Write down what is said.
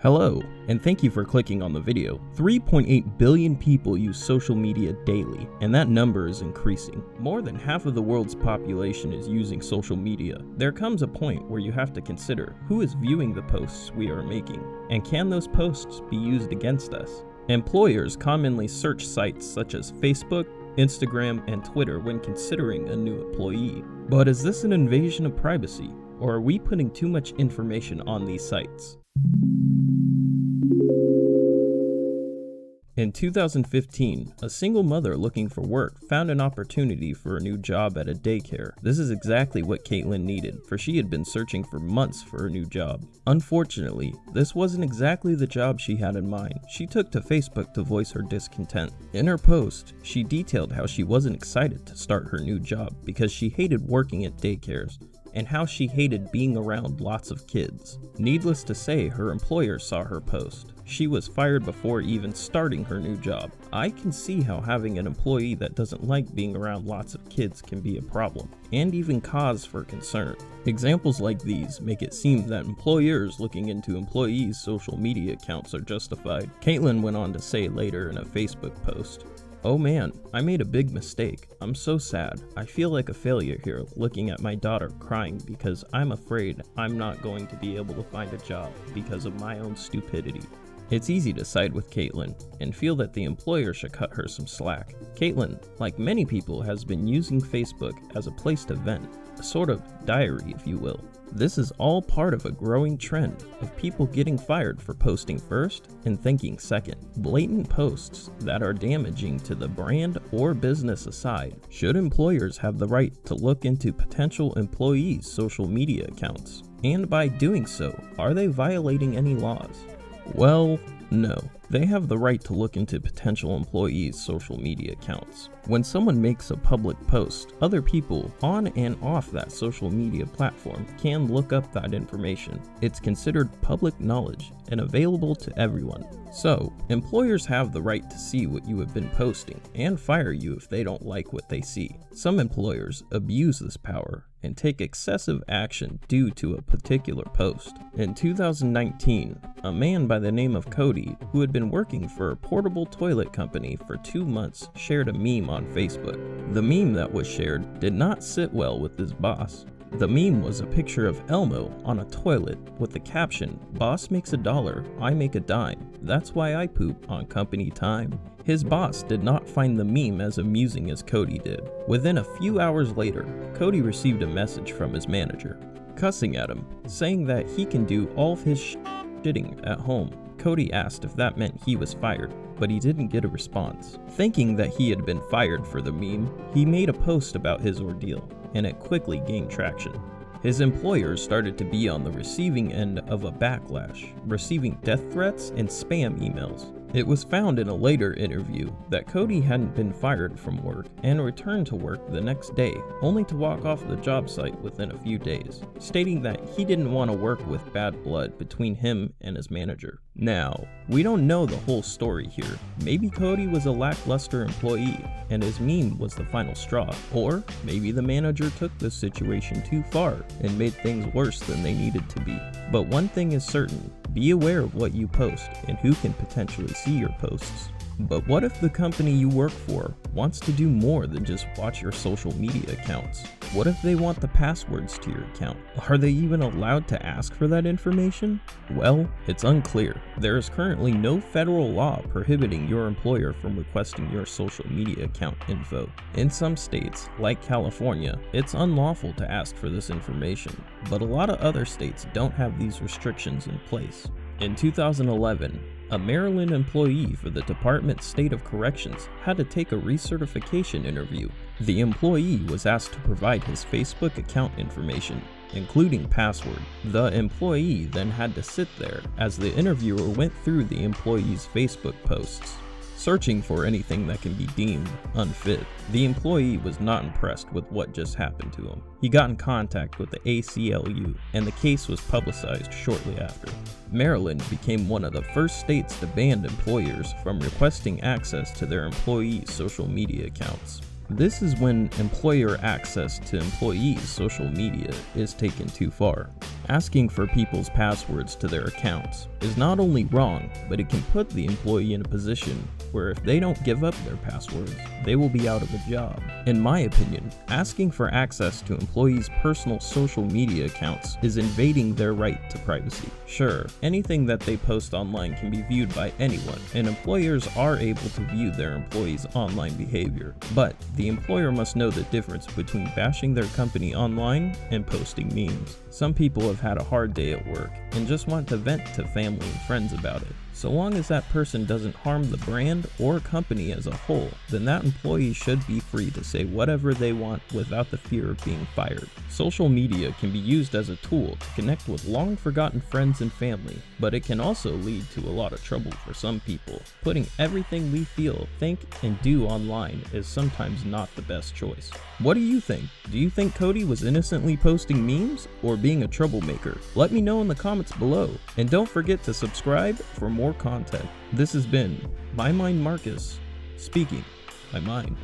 Hello, and thank you for clicking on the video. 3.8 billion people use social media daily, and that number is increasing. More than half of the world's population is using social media. There comes a point where you have to consider who is viewing the posts we are making, and can those posts be used against us? Employers commonly search sites such as Facebook, Instagram, and Twitter when considering a new employee. But is this an invasion of privacy, or are we putting too much information on these sites? In 2015, a single mother looking for work found an opportunity for a new job at a daycare. This is exactly what Caitlin needed, for she had been searching for months for a new job. Unfortunately, this wasn't exactly the job she had in mind. She took to Facebook to voice her discontent. In her post, she detailed how she wasn't excited to start her new job because she hated working at daycares, and how she hated being around lots of kids. Needless to say, her employer saw her post. She was fired before even starting her new job. I can see how having an employee that doesn't like being around lots of kids can be a problem, and even cause for concern. Examples like these make it seem that employers looking into employees' social media accounts are justified. Caitlin went on to say later in a Facebook post, "Oh man, I made a big mistake. I'm so sad. I feel like a failure here looking at my daughter crying because I'm afraid I'm not going to be able to find a job because of my own stupidity." It's easy to side with Caitlin and feel that the employer should cut her some slack. Caitlin, like many people, has been using Facebook as a place to vent, a sort of diary, if you will. This is all part of a growing trend of people getting fired for posting first and thinking second. Blatant posts that are damaging to the brand or business aside, should employers have the right to look into potential employees' social media accounts? And by doing so, are they violating any laws? Well, no. They have the right to look into potential employees' social media accounts. When someone makes a public post, other people on and off that social media platform can look up that information. It's considered public knowledge and available to everyone. So, employers have the right to see what you have been posting and fire you if they don't like what they see. Some employers abuse this power and take excessive action due to a particular post. In 2019, a man by the name of Cody, who had been working for a portable toilet company for 2 months, shared a meme on Facebook. The meme that was shared did not sit well with his boss. The meme was a picture of Elmo on a toilet with the caption, "Boss makes $1, I make a dime. That's why I poop on company time." His boss did not find the meme as amusing as Cody did. Within a few hours later, Cody received a message from his manager, cussing at him, saying that he can do all of his shitting at home. Cody asked if that meant he was fired, but he didn't get a response. Thinking that he had been fired for the meme, he made a post about his ordeal, and it quickly gained traction. His employers started to be on the receiving end of a backlash, receiving death threats and spam emails. It was found in a later interview that Cody hadn't been fired from work and returned to work the next day, only to walk off the job site within a few days, stating that he didn't want to work with bad blood between him and his manager. Now, we don't know the whole story here. Maybe Cody was a lackluster employee and his meme was the final straw, or maybe the manager took this situation too far and made things worse than they needed to be. But one thing is certain, be aware of what you post and who can potentially see your posts. But what if the company you work for wants to do more than just watch your social media accounts? What if they want the passwords to your account? Are they even allowed to ask for that information? Well, it's unclear. There is currently no federal law prohibiting your employer from requesting your social media account info. In some states, like California, it's unlawful to ask for this information, but a lot of other states don't have these restrictions in place. In 2011, a Maryland employee for the Department State of Corrections had to take a recertification interview. The employee was asked to provide his Facebook account information, including password. The employee then had to sit there as the interviewer went through the employee's Facebook posts, searching for anything that can be deemed unfit. The employee was not impressed with what just happened to him. He got in contact with the ACLU, and the case was publicized shortly after. Maryland became one of the first states to ban employers from requesting access to their employees' social media accounts. This is when employer access to employees' social media is taken too far. Asking for people's passwords to their accounts is not only wrong, but it can put the employee in a position where if they don't give up their passwords, they will be out of a job. In my opinion, asking for access to employees' personal social media accounts is invading their right to privacy. Sure, anything that they post online can be viewed by anyone, and employers are able to view their employees' online behavior, but the employer must know the difference between bashing their company online and posting memes. Some people have had a hard day at work and just want to vent to family and friends about it. So long as that person doesn't harm the brand or company as a whole, then that employee should be free to say whatever they want without the fear of being fired. Social media can be used as a tool to connect with long-forgotten friends and family, but it can also lead to a lot of trouble for some people. Putting everything we feel, think, and do online is sometimes not the best choice. What do you think? Do you think Cody was innocently posting memes or being a troublemaker? Let me know in the comments below, and don't forget to subscribe for more content. This has been My Mind Marcus, speaking my mind.